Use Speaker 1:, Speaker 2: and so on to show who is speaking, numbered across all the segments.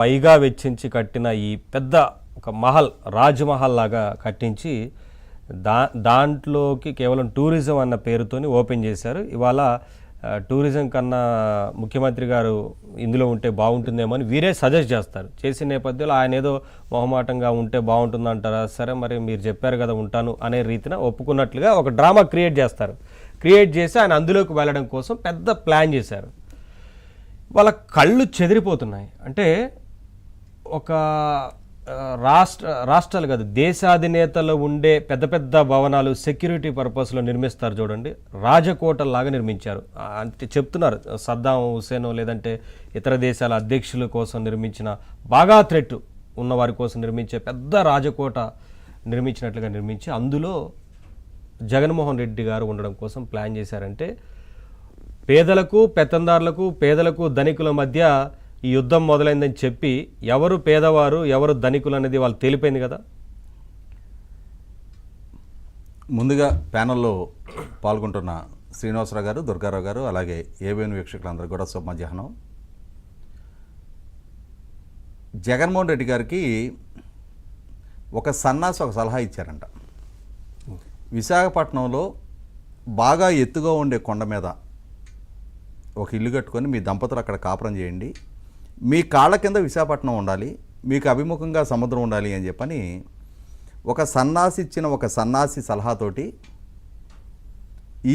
Speaker 1: పైగా వెచ్చించి కట్టిన ఈ పెద్ద ఒక రాజ్మహల్ లాగా కట్టించి దాంట్లోకి కేవలం టూరిజం అన్న పేరుతోని ఓపెన్ చేశారు. ఇవాళ టూరిజం కన్నా ముఖ్యమంత్రి గారు ఇందులో ఉంటే బాగుంటుందేమో అని వీరే సజెస్ట్ చేస్తారు. చేసిన నేపథ్యంలో ఆయన ఏదో మొహమాటంగా ఉంటే బాగుంటుందంటారా, సరే మరి మీరు చెప్పారు కదా ఉంటాను అనే రీతిన ఒప్పుకున్నట్లుగా ఒక డ్రామా క్రియేట్ చేస్తారు. క్రియేట్ చేసి ఆయన అందులోకి వెళ్ళడం కోసం పెద్ద ప్లాన్ చేశారు. వాళ్ళ కళ్ళు చెదిరిపోతున్నాయి. అంటే ఒక రాష్ట్రాలు కాదు, దేశాధినేతలు ఉండే పెద్ద పెద్ద భవనాలు సెక్యూరిటీ పర్పస్లో నిర్మిస్తారు చూడండి, రాజకోటల్లాగా నిర్మించారు. అంటే చెప్తున్నారు సద్దాం హుసేన్ లేదంటే ఇతర దేశాల అధ్యక్షుల కోసం నిర్మించిన, బాగా థ్రెట్ ఉన్న వారి కోసం నిర్మించే పెద్ద రాజకోట నిర్మించినట్లుగా నిర్మించి అందులో జగన్మోహన్ రెడ్డి గారు ఉండడం కోసం ప్లాన్ చేశారంటే పేదలకు పెత్తందారులకు, పేదలకు ధనికుల మధ్య ఈ యుద్ధం మొదలైందని చెప్పి ఎవరు పేదవారు ఎవరు ధనికులు అనేది వాళ్ళు తెలిపోయింది కదా.
Speaker 2: ముందుగా ప్యానెల్లో పాల్గొంటున్న శ్రీనివాసరావు గారు, దుర్గారావు గారు, అలాగే ఏబిఎన్ వీక్షకులందరూ కూడా శుభ మధ్యాహ్నం. జగన్మోహన్ రెడ్డి గారికి ఒక సన్నాసి ఒక సలహా ఇచ్చారంట. విశాఖపట్నంలో బాగా ఎత్తుగా ఉండే కొండ మీద ఒక ఇల్లు కట్టుకొని మీ దంపతులు అక్కడ కాపురం చేయండి, మీ కాళ్ళ కింద విశాఖపట్నం ఉండాలి, మీకు అభిముఖంగా సముద్రం ఉండాలి అని చెప్పని ఒక సన్నాసి ఇచ్చిన ఒక సన్నాసి సలహాతోటి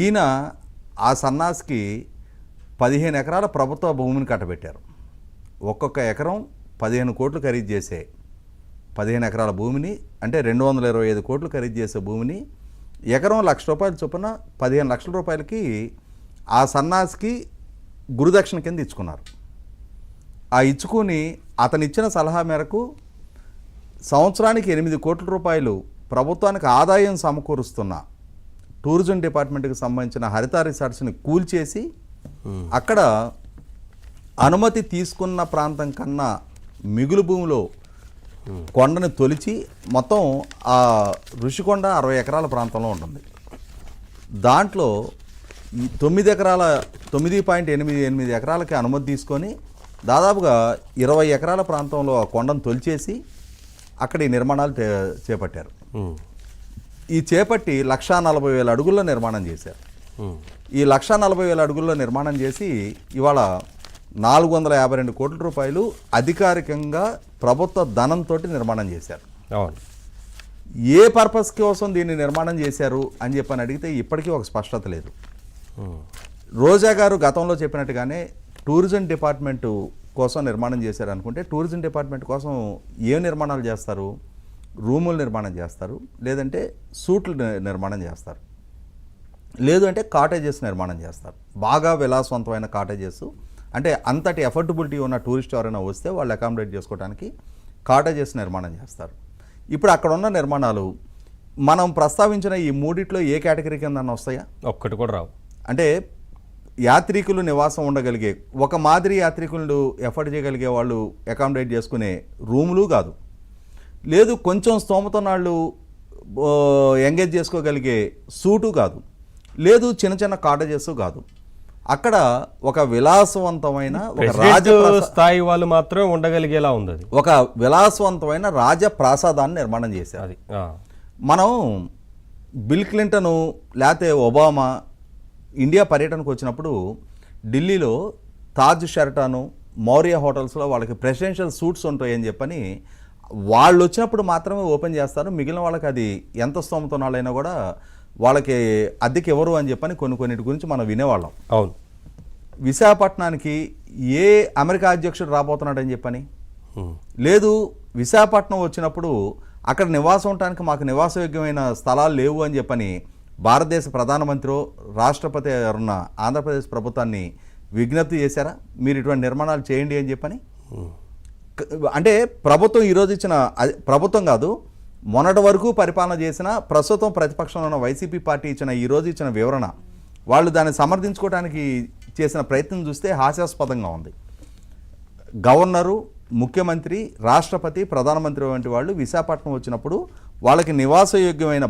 Speaker 2: ఈయన ఆ సన్నాసికి 15 ఎకరాల ప్రభుత్వ భూమిని కట్టబెట్టారు. ఒక్కొక్క ఎకరం 15 కోట్లు ఖరీదు చేసే 15 ఎకరాల భూమిని, అంటే 225 కోట్లు ఖరీదు చేసే భూమిని ఎకరం ₹1,00,000 చొప్పున 15 లక్షల రూపాయలకి ఆ సన్నాసికి గురుదక్షిణ కింద ఇచ్చుకున్నారు. ఆ ఇచ్చుకుని అతనిచ్చిన సలహా మేరకు సంవత్సరానికి 8 కోట్ల రూపాయలు ప్రభుత్వానికి ఆదాయం సమకూరుస్తున్న టూరిజం డిపార్ట్మెంట్కి సంబంధించిన హరిత రిసార్ట్స్ని కూల్చేసి అక్కడ అనుమతి తీసుకున్న ప్రాంతం కన్నా మిగులు భూమిలో కొండను తొలిచి మొత్తం ఆ ఋషికొండ 60 ఎకరాల ప్రాంతంలో ఉంటుంది. దాంట్లో 9.88 ఎకరాలకి అనుమతి తీసుకొని దాదాపుగా 20 ఎకరాల ప్రాంతంలో ఆ కొండను తొలిచేసి అక్కడ ఈ నిర్మాణాలు చేపట్టారు. ఈ చేపట్టి 1,40,000 అడుగుల్లో నిర్మాణం చేశారు. ఈ 1,40,000 అడుగుల్లో నిర్మాణం చేసి ఇవాళ 452 కోట్ల రూపాయలు అధికారికంగా ప్రభుత్వ ధనంతో నిర్మాణం చేశారు. ఏ పర్పస్ కోసం దీన్ని నిర్మాణం చేశారు అని చెప్పని అడిగితే ఇప్పటికీ ఒక స్పష్టత లేదు. రోజా గారు గతంలో చెప్పినట్టుగానే టూరిజం డిపార్ట్మెంటు కోసం నిర్మాణం చేశారు అనుకుంటే, టూరిజం డిపార్ట్మెంట్ కోసం ఏ నిర్మాణాలు చేస్తారు? రూములు నిర్మాణం చేస్తారు, లేదంటే సూట్లు నిర్మాణం చేస్తారు, లేదు అంటే కాటేజెస్ నిర్మాణం చేస్తారు. బాగా విలాసవంతమైన కాటేజెస్, అంటే అంతటి ఎఫర్డబిలిటీ ఉన్న టూరిస్ట్ ఎవరైనా వస్తే వాళ్ళు అకామిడేట్ చేసుకోవడానికి కాటేజెస్ నిర్మాణం చేస్తారు. ఇప్పుడు అక్కడ ఉన్న నిర్మాణాలు మనం ప్రస్తావించిన ఈ మూడిట్లో ఏ కేటగిరీ కింద వస్తాయా?
Speaker 1: ఒక్కటి కూడా రావు.
Speaker 2: అంటే యాత్రికులు నివాసం ఉండగలిగే, ఒక మాదిరి యాత్రికులు ఎఫర్ట్ చేయగలిగే వాళ్ళు అకామిడేట్ చేసుకునే రూములు కాదు, లేదు కొంచెం స్తోమత వాళ్ళు ఎంగేజ్ చేసుకోగలిగే సూటు కాదు, లేదు చిన్న చిన్న కాటేజెస్ కాదు. అక్కడ ఒక విలాసవంతమైన ఒక
Speaker 1: స్థాయి వాళ్ళు మాత్రమే ఉండగలిగేలా ఉంది.
Speaker 2: ఒక విలాసవంతమైన రాజప్రాసాదాన్ని నిర్మాణం చేశారు. మనం బిల్ క్లింటన్ లేకపోతే ఒబామా ఇండియా పర్యటనకు వచ్చినప్పుడు ఢిల్లీలో తాజ్ షెరటాను, మౌర్య హోటల్స్లో వాళ్ళకి ప్రెసిడెన్షియల్ సూట్స్ ఉంటాయని చెప్పని వాళ్ళు వచ్చినప్పుడు మాత్రమే ఓపెన్ చేస్తారు. మిగిలిన వాళ్ళకి అది ఎంత స్తోమత వాళ్ళైనా కూడా వాళ్ళకి అద్దెకి ఎవరు అని చెప్పని కొన్నిటి గురించి మనం వినేవాళ్ళం.
Speaker 1: అవును.
Speaker 2: విశాఖపట్నానికి ఏ అమెరికా అధ్యక్షుడు రాబోతున్నాడని చెప్పని, లేదు విశాఖపట్నం వచ్చినప్పుడు అక్కడ నివాసం ఉండటానికి మాకు నివాసయోగ్యమైన స్థలాలు లేవు అని చెప్పని భారతదేశ ప్రధానమంత్రి, రాష్ట్రపతి ఎవరున్న ఆంధ్రప్రదేశ్ ప్రభుత్వాన్ని విజ్ఞప్తి చేశారా? మీరు ఇటువంటి నిర్మాణాలు చేయండి అని చెప్పని. అంటే ప్రభుత్వం ఈరోజు ఇచ్చిన, ప్రభుత్వం కాదు మొన్నటి వరకు పరిపాలన చేసిన ప్రస్తుతం ప్రతిపక్షంలో ఉన్న వైసీపీ పార్టీ ఈరోజు ఇచ్చిన వివరణ, వాళ్ళు దాన్ని సమర్థించుకోవడానికి చేసిన ప్రయత్నం చూస్తే హాస్యాస్పదంగా ఉంది. గవర్నరు, ముఖ్యమంత్రి, రాష్ట్రపతి, ప్రధానమంత్రి వంటి వాళ్ళు విశాఖపట్నం వచ్చినప్పుడు వాళ్ళకి నివాసయోగ్యమైన